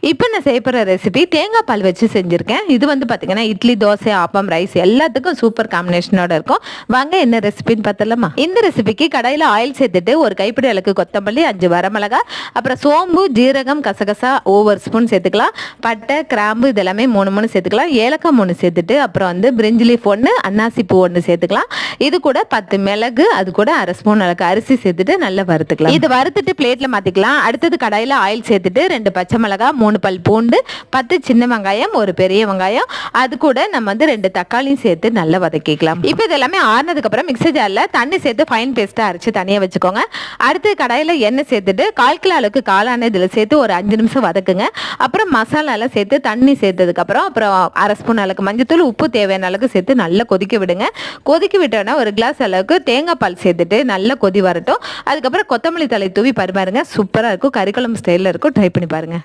இப்போ நான் செய்ய போகிற ரெசிபி தேங்காய் பால் வச்சு செஞ்சுருக்கேன். இது வந்து பார்த்தீங்கன்னா இட்லி, தோசை, ஆப்பம், ரைஸ் எல்லாத்துக்கும் சூப்பர் காம்பினேஷனோட இருக்கும். வாங்க என்ன ரெசிபின்னு பார்த்துலாமா. இந்த ரெசிபிக்கு கடாயில் ஆயில் சேர்த்துட்டு ஒரு கைப்பிடி அளவுக்கு கொத்தமல்லி, 5 வரமிளகா, அப்புறம் சோம்பு, ஜீரகம், கசகசா ஒவ்வொரு ஸ்பூன் சேர்த்துக்கலாம். பட்டை, கிராம்பு இதெல்லாமே 3 சேர்த்துக்கலாம். ஏலக்காய் 3 சேர்த்துட்டு அப்புறம் வந்து பிரிஞ்சி லீஃப் 1, அன்னாசி பூ 1 சேர்த்துக்கலாம். இது கூட 10 மிளகு, அது கூட 1/2 ஸ்பூன் அளவுக்கு அரிசி சேர்த்துட்டு நல்லா வறுத்துக்கலாம். இது வறுத்துட்டு பிளேட்ல மாத்திக்கலாம். அடுத்தது கடாயில் ஆயில் சேர்த்துட்டு 2 பச்சை மிளகா, 3 பல் பூண்டு, 10 சின்ன வெங்காயம், ஒரு பெரிய வெங்காயம், அது கூட நம்ம வந்து 2 தக்காளியும் சேர்த்து நல்லா வதக்கிக்கலாம். இப்போ இதெல்லாமே ஆறுனதுக்கு அப்புறம் மிக்ஸி ஜார்ல தண்ணி சேர்த்து ஃபைன் பேஸ்டா அரைச்சு தனியா வச்சுக்கோங்க. அடுத்து கடாயில எண்ணெய் சேர்த்துட்டு 1/4 கிலோ அளவுக்கு காளான இதில் சேர்த்து ஒரு 5 நிமிஷம் வதக்குங்க. அப்புறம் மசாலா எல்லாம் சேர்த்து தண்ணி சேர்த்ததுக்கு அப்புறம் 1/2 ஸ்பூன் அளவுக்கு மஞ்சத்தூள், உப்பு தேவையான அளவுக்கு சேர்த்து நல்லா கொதிக்க விடுங்க. கொதிக்க விட்டோன்னா ஒரு கிளாஸ் அளவுக்கு தேங்காய் பால் சேர்த்துட்டு நல்லா கொதி வரட்டும். அதுக்கப்புறம் கொத்தமல்லி தழை தூவி பரிமாறுங்க. சூப்பராக இருக்கும். கறிக்குழம்பு ஸ்டைலில் இருக்கும். ட்ரை பண்ணி பாருங்க.